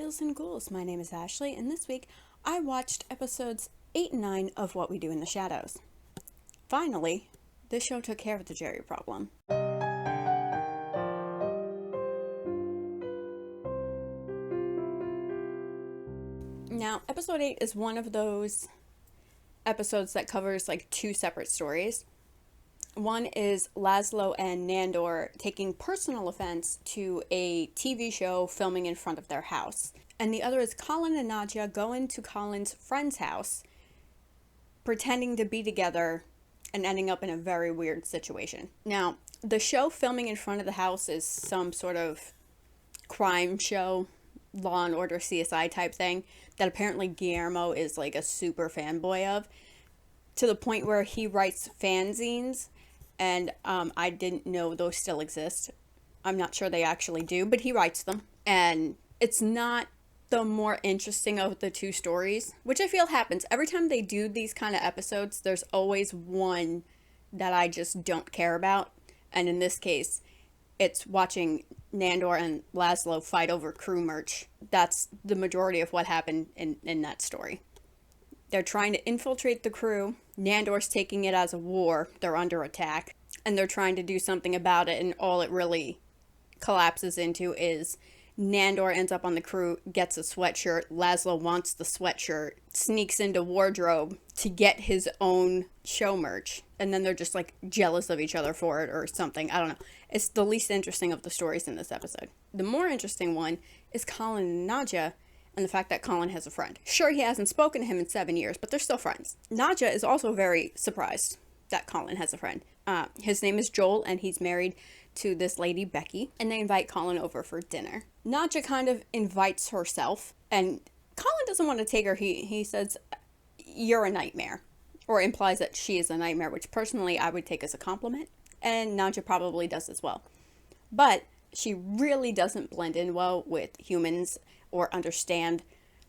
Ghouls and Ghouls. My name is Ashley, and this week I watched episodes 8 and 9 of What We Do in the Shadows. Finally, this show took care of the Jerry problem. Now, episode 8 is one of those episodes that covers like two separate stories. One is Laszlo and Nandor taking personal offense to a TV show filming in front of their house. And the other is Colin and Nadja going to Colin's friend's house, pretending to be together and ending up in a very weird situation. Now, the show filming in front of the house is some sort of crime show, Law and Order CSI type thing, that apparently Guillermo is like a super fanboy of, to the point where he writes fanzines. And I didn't know those still exist. I'm not sure they actually do, but he writes them. And it's not the more interesting of the two stories, which I feel happens. Every time they do these kind of episodes, there's always one that I just don't care about. And in this case, it's watching Nandor and Laszlo fight over crew merch. That's the majority of what happened in that story. They're trying to infiltrate the crew. Nandor's taking it as a war. They're under attack. And they're trying to do something about it. And all it really collapses into is Nandor ends up on the crew, gets a sweatshirt. Laszlo wants the sweatshirt. Sneaks into wardrobe to get his own show merch. And then they're just like jealous of each other for it or something. I don't know. It's the least interesting of the stories in this episode. The more interesting one is Colin and Nadja. And the fact that Colin has a friend. Sure, he hasn't spoken to him in 7 years, but they're still friends. Nadja is also very surprised that Colin has a friend. His name is Joel, and he's married to this lady, Becky, and they invite Colin over for dinner. Nadja kind of invites herself, and Colin doesn't want to take her. He says, "You're a nightmare," or implies that she is a nightmare, which personally I would take as a compliment, and Nadja probably does as well. But she really doesn't blend in well with humans or understand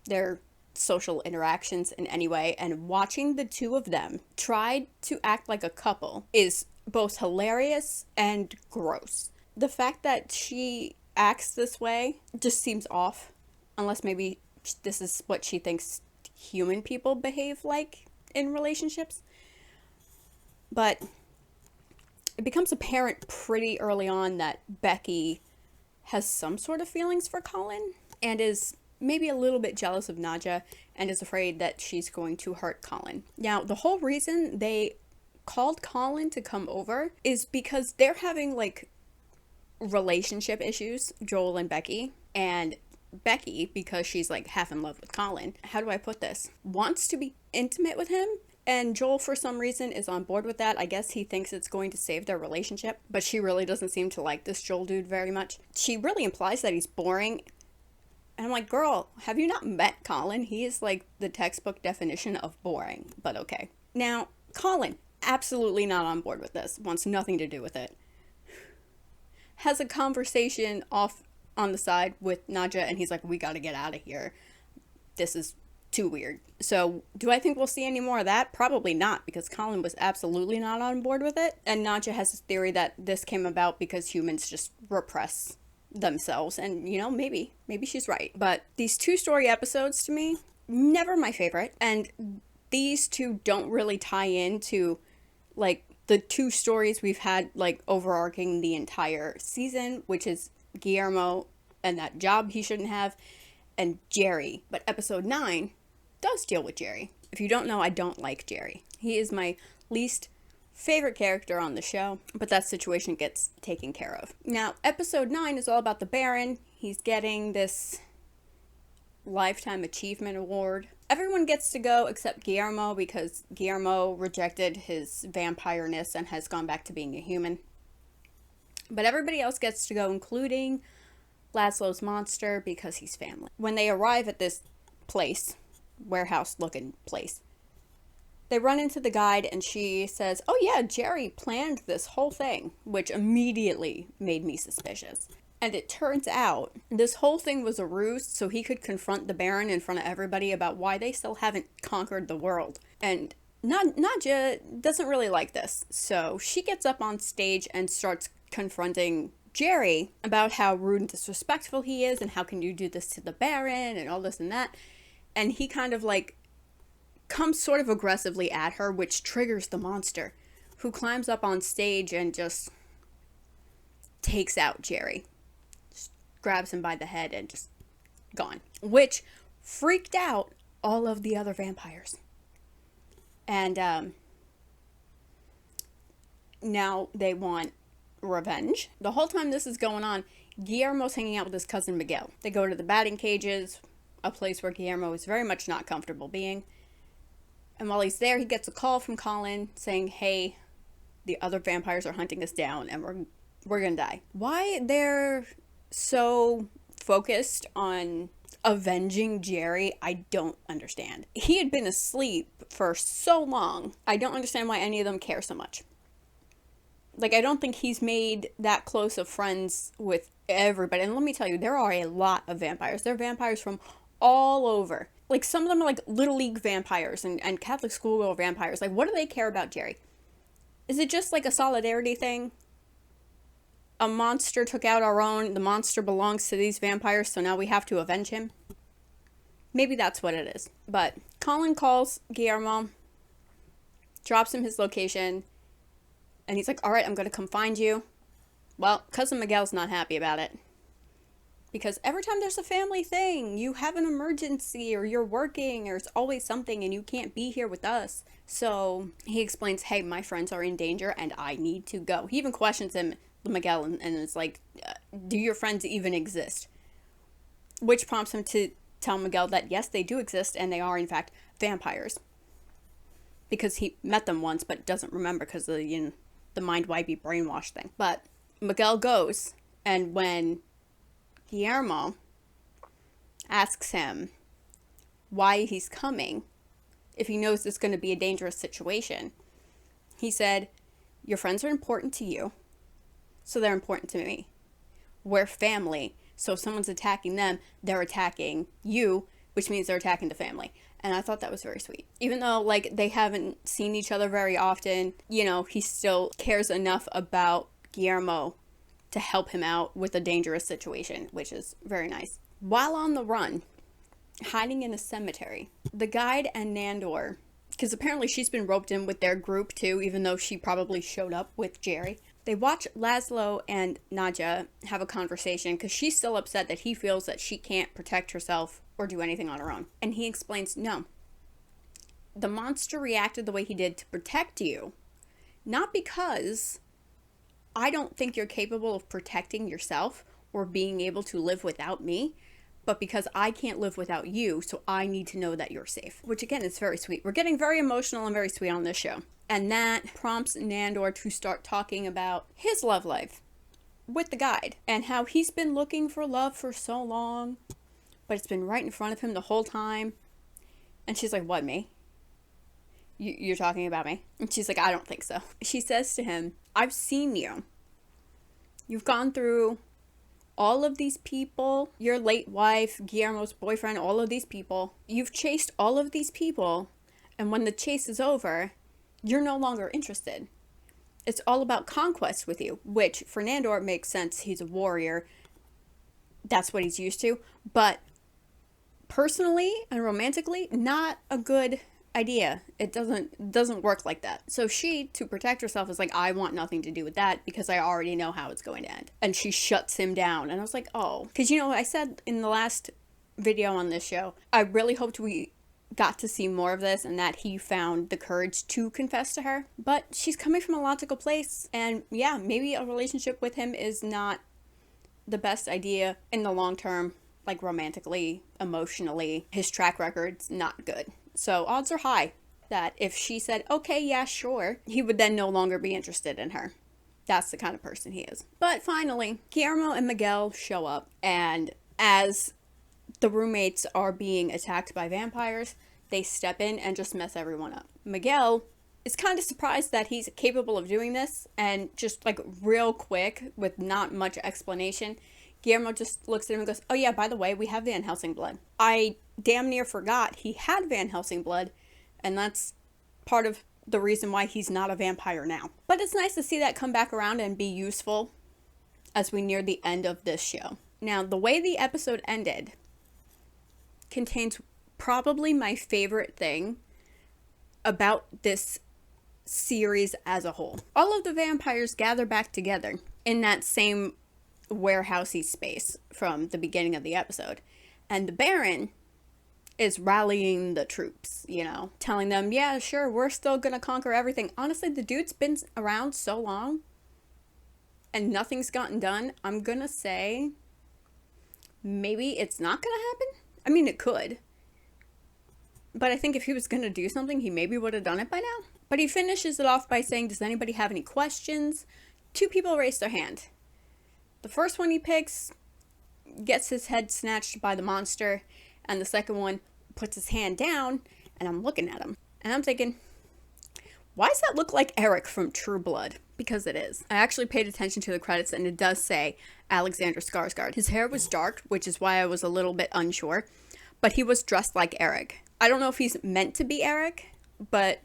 their social interactions in any way, and watching the two of them try to act like a couple is both hilarious and gross. The fact that she acts this way just seems off, unless maybe this is what she thinks human people behave like in relationships. But it becomes apparent pretty early on that Becky has some sort of feelings for Colin, and is maybe a little bit jealous of Nadja and is afraid that she's going to hurt Colin. Now, the whole reason they called Colin to come over is because they're having like relationship issues, Joel and Becky. And Becky, because she's like half in love with Colin, how do I put this? Wants to be intimate with him. And Joel, for some reason, is on board with that. I guess he thinks it's going to save their relationship. But she really doesn't seem to like this Joel dude very much. She really implies that he's boring. And I'm like, girl, have you not met Colin? He is like the textbook definition of boring. But okay. Now, Colin, absolutely not on board with this. Wants nothing to do with it. Has a conversation off on the side with Nadja. And he's like, we got to get out of here. This is too weird. So do I think we'll see any more of that? Probably not, because Colin was absolutely not on board with it. And Nadja has this theory that this came about because humans just repress themselves. And, you know, maybe she's right. But these two story episodes, to me, never my favorite. And these two don't really tie into like the two stories we've had like overarching the entire season, which is Guillermo and that job he shouldn't have, and Jerry. But episode 9 does deal with Jerry. If you don't know, I don't like Jerry. He is my least favorite character on the show, but that situation gets taken care of. Now, episode 9 is all about the Baron. He's getting this Lifetime Achievement Award. Everyone gets to go except Guillermo, because Guillermo rejected his vampire-ness and has gone back to being a human. But everybody else gets to go, including Laszlo's monster, because he's family. When they arrive at this place, warehouse-looking place, they run into the guide, and she says, oh yeah, Jerry planned this whole thing, which immediately made me suspicious. And it turns out this whole thing was a ruse so he could confront the Baron in front of everybody about why they still haven't conquered the world. And Nadja doesn't really like this, so she gets up on stage and starts confronting Jerry about how rude and disrespectful he is and how can you do this to the Baron and all this and that. And he kind of like comes sort of aggressively at her, which triggers the monster, who climbs up on stage and just takes out Jerry. Just grabs him by the head and just gone. Which freaked out all of the other vampires. And now they want revenge. The whole time this is going on, Guillermo's hanging out with his cousin Miguel. They go to the batting cages, a place where Guillermo is very much not comfortable being. And while he's there, he gets a call from Colin saying, hey, the other vampires are hunting us down and we're gonna die. Why they're so focused on avenging Jerry, I don't understand. He had been asleep for so long. I don't understand why any of them care so much. Like, I don't think he's made that close of friends with everybody. And let me tell you, there are a lot of vampires. There are vampires from all over. Like, some of them are like Little League vampires and Catholic schoolgirl vampires. Like, what do they care about Jerry? Is it just like a solidarity thing? A monster took out our own. The monster belongs to these vampires, so now we have to avenge him. Maybe that's what it is. But Colin calls Guillermo, drops him his location, and he's like, all right, I'm going to come find you. Well, Cousin Miguel's not happy about it. Because every time there's a family thing, you have an emergency or you're working or it's always something and you can't be here with us. So he explains, hey, my friends are in danger and I need to go. He even questions him, Miguel, and it's like, do your friends even exist? Which prompts him to tell Miguel that yes, they do exist and they are in fact vampires. Because he met them once but doesn't remember because of the mind-wipey brainwash thing. But Miguel goes, and when Guillermo asks him why he's coming, if he knows it's going to be a dangerous situation, he said, your friends are important to you, so they're important to me. We're family, so if someone's attacking them, they're attacking you, which means they're attacking the family. And I thought that was very sweet. Even though, like, they haven't seen each other very often, he still cares enough about Guillermo to help him out with a dangerous situation, which is very nice. While on the run, hiding in a cemetery, the guide and Nandor, because apparently she's been roped in with their group too, even though she probably showed up with Jerry. They watch Laszlo and Nadja have a conversation because she's still upset that he feels that she can't protect herself or do anything on her own. And he explains, no, the monster reacted the way he did to protect you, not because I don't think you're capable of protecting yourself or being able to live without me, but because I can't live without you, so I need to know that you're safe. Which again is very sweet. We're getting very emotional and very sweet on this show. And that prompts Nandor to start talking about his love life with the guide and how he's been looking for love for so long, but it's been right in front of him the whole time. And she's like, what, me? You're talking about me? And she's like, I don't think so. She says to him, I've seen you. You've gone through all of these people, your late wife, Guillermo's boyfriend, all of these people. You've chased all of these people, and when the chase is over, you're no longer interested. It's all about conquest with you, which for Nandor makes sense. He's a warrior. That's what he's used to. But personally and romantically, not a good idea. It doesn't work like that. So she, to protect herself, is like, I want nothing to do with that because I already know how it's going to end. And she shuts him down. And I was like, oh. Because, I said in the last video on this show, I really hoped we got to see more of this and that he found the courage to confess to her. But she's coming from a logical place. And yeah, maybe a relationship with him is not the best idea in the long term, like romantically, emotionally. His track record's not good. So odds are high that if she said, okay, yeah, sure, he would then no longer be interested in her. That's the kind of person he is. But finally, Guillermo and Miguel show up, and as the roommates are being attacked by vampires, they step in and just mess everyone up. Miguel is kind of surprised that he's capable of doing this, and just like real quick, with not much explanation, Guillermo just looks at him and goes, oh yeah, by the way, we have Van Helsing blood. I damn near forgot he had Van Helsing blood, and that's part of the reason why he's not a vampire now. But it's nice to see that come back around and be useful as we near the end of this show. Now, the way the episode ended contains probably my favorite thing about this series as a whole. All of the vampires gather back together in that same warehousey space from the beginning of the episode. And the Baron is rallying the troops, you know, telling them, yeah, sure, we're still gonna conquer everything. Honestly, the dude's been around so long and nothing's gotten done. I'm gonna say maybe it's not gonna happen. I mean, it could. But I think if he was gonna do something, he maybe would have done it by now. But he finishes it off by saying, does anybody have any questions? 2 people raise their hand. The first one he picks gets his head snatched by the monster, and the second one puts his hand down, and I'm looking at him. And I'm thinking, why does that look like Eric from True Blood? Because it is. I actually paid attention to the credits, and it does say Alexander Skarsgård. His hair was dark, which is why I was a little bit unsure, but he was dressed like Eric. I don't know if he's meant to be Eric, but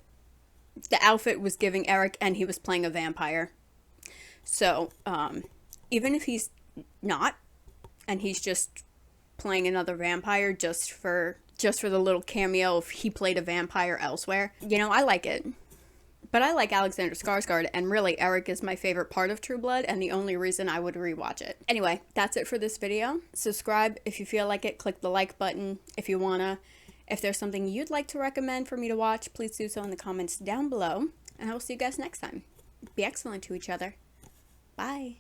the outfit was giving Eric, and he was playing a vampire. So, even if he's not, and he's just playing another vampire just for the little cameo if he played a vampire elsewhere, you know, I like it. But I like Alexander Skarsgård, and really Eric is my favorite part of True Blood and the only reason I would rewatch it. Anyway, that's it for this video. Subscribe if you feel like it. Click the like button if you wanna. If there's something you'd like to recommend for me to watch, please do so in the comments down below. And I will see you guys next time. Be excellent to each other. Bye.